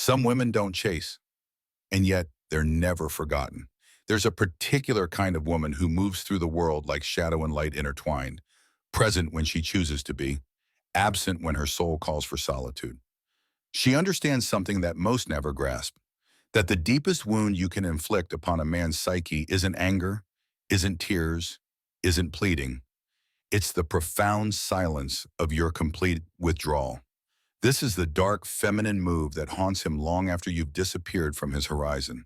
Some women don't chase, and yet they're never forgotten. There's a particular kind of woman who moves through the world like shadow and light intertwined, present when she chooses to be, absent when her soul calls for solitude. She understands something that most never grasp, that the deepest wound you can inflict upon a man's psyche isn't anger, isn't tears, isn't pleading. It's the profound silence of your complete withdrawal. This is the dark feminine move that haunts him long after you've disappeared from his horizon.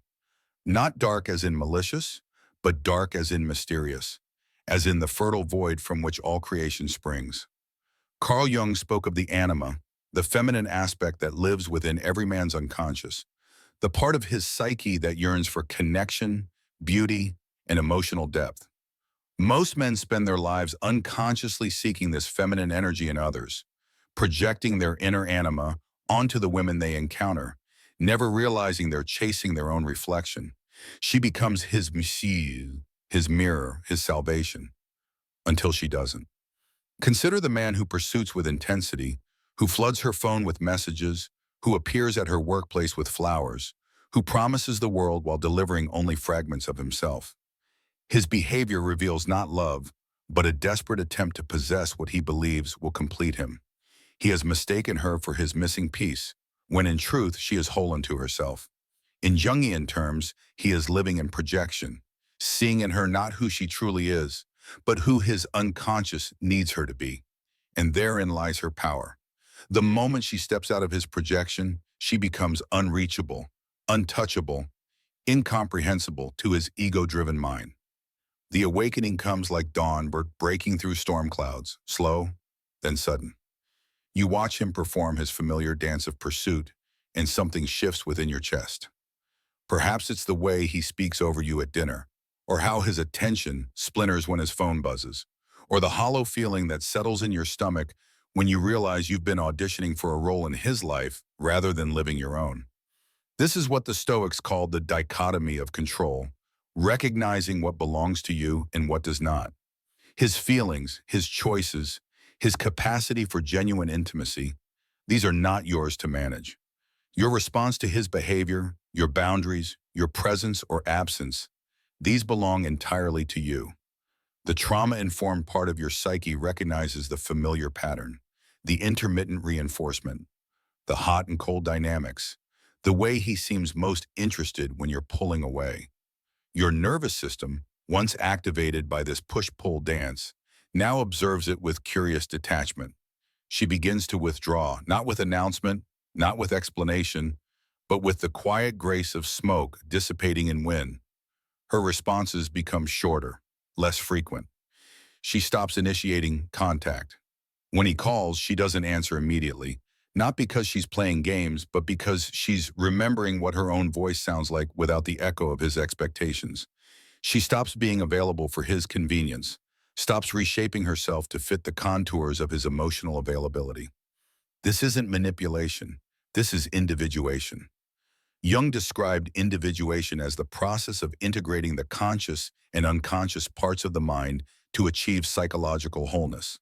Not dark as in malicious, but dark as in mysterious, as in the fertile void from which all creation springs. Carl Jung spoke of the anima, the feminine aspect that lives within every man's unconscious, the part of his psyche that yearns for connection, beauty, and emotional depth. Most men spend their lives unconsciously seeking this feminine energy in others, projecting their inner anima onto the women they encounter, never realizing they're chasing their own reflection. She becomes his muse, his mirror, his salvation, until she doesn't. Consider the man who pursues with intensity, who floods her phone with messages, who appears at her workplace with flowers, who promises the world while delivering only fragments of himself. His behavior reveals not love, but a desperate attempt to possess what he believes will complete him. He has mistaken her for his missing piece, when in truth she is whole unto herself. In Jungian terms, he is living in projection, seeing in her not who she truly is, but who his unconscious needs her to be. And therein lies her power. The moment she steps out of his projection, she becomes unreachable, untouchable, incomprehensible to his ego-driven mind. The awakening comes like dawn breaking through storm clouds, slow, then sudden. You watch him perform his familiar dance of pursuit, and something shifts within your chest. Perhaps it's the way he speaks over you at dinner, or how his attention splinters when his phone buzzes, or the hollow feeling that settles in your stomach when you realize you've been auditioning for a role in his life rather than living your own. This is what the Stoics called the dichotomy of control, recognizing what belongs to you and what does not. His feelings, his choices, his capacity for genuine intimacy, these are not yours to manage. Your response to his behavior, your boundaries, your presence or absence, these belong entirely to you. The trauma-informed part of your psyche recognizes the familiar pattern, the intermittent reinforcement, the hot and cold dynamics, the way he seems most interested when you're pulling away. Your nervous system, once activated by this push-pull dance, now observes it with curious detachment. She begins to withdraw, not with announcement, not with explanation, but with the quiet grace of smoke dissipating in wind. Her responses become shorter, less frequent. She stops initiating contact. When he calls, she doesn't answer immediately, not because she's playing games, but because she's remembering what her own voice sounds like without the echo of his expectations. She stops being available for his convenience, stops reshaping herself to fit the contours of his emotional availability. This isn't manipulation. This is individuation. Jung described individuation as the process of integrating the conscious and unconscious parts of the mind to achieve psychological wholeness.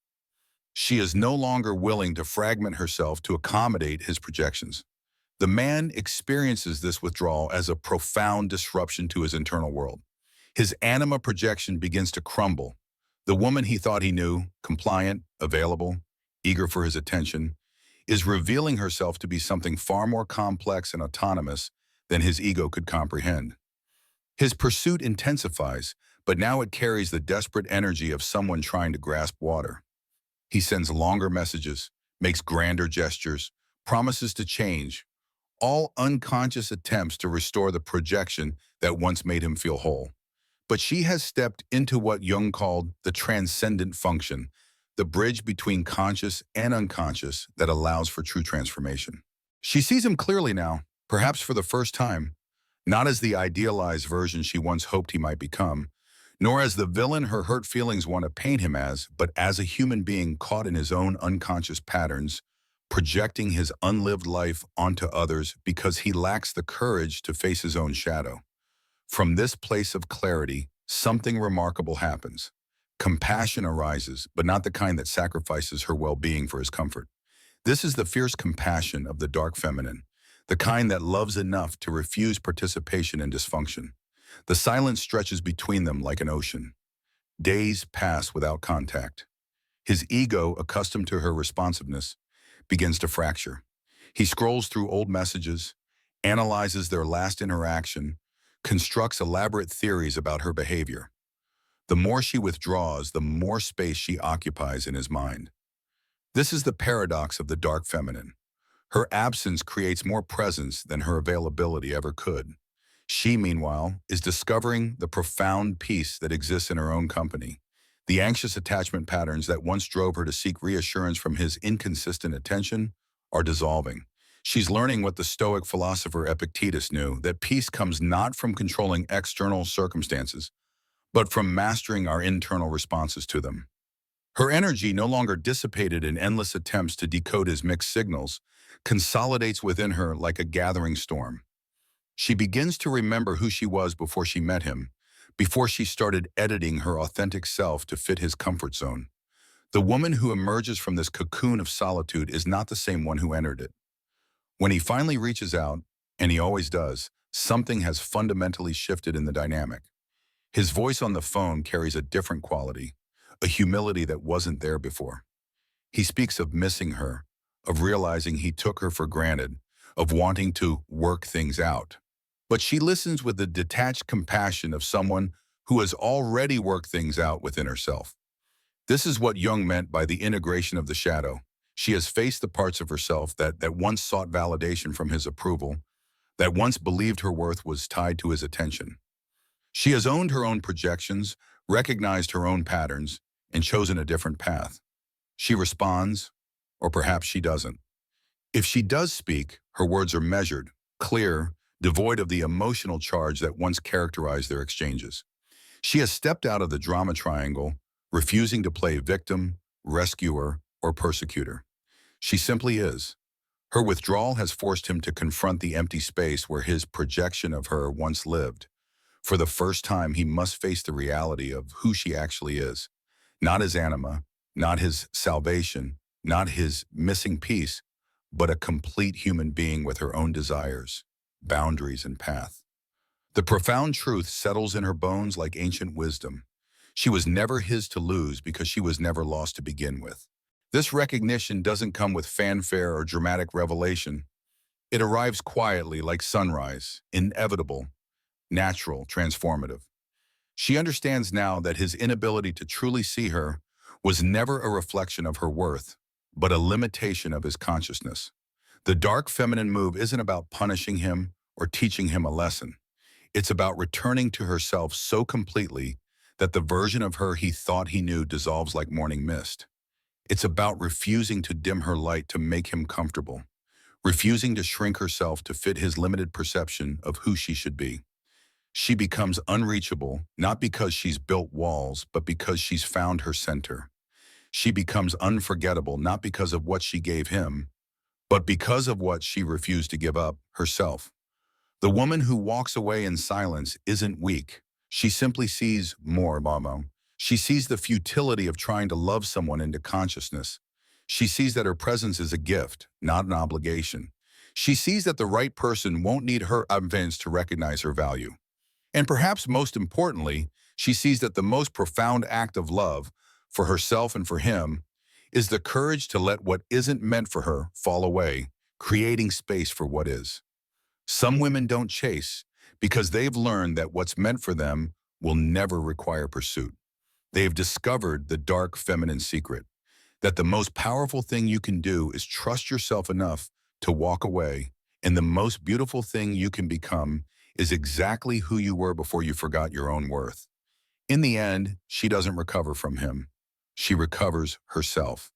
She is no longer willing to fragment herself to accommodate his projections. The man experiences this withdrawal as a profound disruption to his internal world. His anima projection begins to crumble. The woman he thought he knew, compliant, available, eager for his attention, is revealing herself to be something far more complex and autonomous than his ego could comprehend. His pursuit intensifies, but now it carries the desperate energy of someone trying to grasp water. He sends longer messages, makes grander gestures, promises to change, all unconscious attempts to restore the projection that once made him feel whole. But she has stepped into what Jung called the transcendent function, the bridge between conscious and unconscious that allows for true transformation. She sees him clearly now, perhaps for the first time, not as the idealized version she once hoped he might become, nor as the villain her hurt feelings want to paint him as, but as a human being caught in his own unconscious patterns, projecting his unlived life onto others because he lacks the courage to face his own shadow. From this place of clarity, something remarkable happens. Compassion arises, but not the kind that sacrifices her well-being for his comfort. This is the fierce compassion of the dark feminine, the kind that loves enough to refuse participation in dysfunction. The silence stretches between them like an ocean. Days pass without contact. His ego, accustomed to her responsiveness, begins to fracture. He scrolls through old messages, analyzes their last interaction, constructs elaborate theories about her behavior. The more she withdraws, the more space she occupies in his mind. This is the paradox of the dark feminine. Her absence creates more presence than her availability ever could. She, meanwhile, is discovering the profound peace that exists in her own company. The anxious attachment patterns that once drove her to seek reassurance from his inconsistent attention are dissolving. She's learning what the Stoic philosopher Epictetus knew, that peace comes not from controlling external circumstances, but from mastering our internal responses to them. Her energy, no longer dissipated in endless attempts to decode his mixed signals, consolidates within her like a gathering storm. She begins to remember who she was before she met him, before she started editing her authentic self to fit his comfort zone. The woman who emerges from this cocoon of solitude is not the same one who entered it. When he finally reaches out, and he always does, something has fundamentally shifted in the dynamic. His voice on the phone carries a different quality, a humility that wasn't there before. He speaks of missing her, of realizing he took her for granted, of wanting to work things out. But she listens with the detached compassion of someone who has already worked things out within herself. This is what Jung meant by the integration of the shadow. She has faced the parts of herself that once sought validation from his approval, that once believed her worth was tied to his attention. She has owned her own projections, recognized her own patterns, and chosen a different path. She responds, or perhaps she doesn't. If she does speak, her words are measured, clear, devoid of the emotional charge that once characterized their exchanges. She has stepped out of the drama triangle, refusing to play victim, rescuer, or persecutor. She simply is. Her withdrawal has forced him to confront the empty space where his projection of her once lived. For the first time, he must face the reality of who she actually is. Not his anima, not his salvation, not his missing piece, but a complete human being with her own desires, boundaries, and path. The profound truth settles in her bones like ancient wisdom. She was never his to lose because she was never lost to begin with. This recognition doesn't come with fanfare or dramatic revelation. It arrives quietly like sunrise, inevitable, natural, transformative. She understands now that his inability to truly see her was never a reflection of her worth, but a limitation of his consciousness. The dark feminine move isn't about punishing him or teaching him a lesson. It's about returning to herself so completely that the version of her he thought he knew dissolves like morning mist. It's about refusing to dim her light to make him comfortable, refusing to shrink herself to fit his limited perception of who she should be. She becomes unreachable, not because she's built walls, but because she's found her center. She becomes unforgettable, not because of what she gave him, but because of what she refused to give up, herself. The woman who walks away in silence isn't weak. She simply sees more, Mamo. She sees the futility of trying to love someone into consciousness. She sees that her presence is a gift, not an obligation. She sees that the right person won't need her advance to recognize her value. And perhaps most importantly, she sees that the most profound act of love, for herself and for him, is the courage to let what isn't meant for her fall away, creating space for what is. Some women don't chase because they've learned that what's meant for them will never require pursuit. They've discovered the dark feminine secret, that the most powerful thing you can do is trust yourself enough to walk away, and the most beautiful thing you can become is exactly who you were before you forgot your own worth. In the end, she doesn't recover from him. She recovers herself.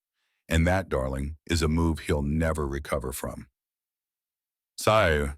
And that, darling, is a move he'll never recover from. Sae.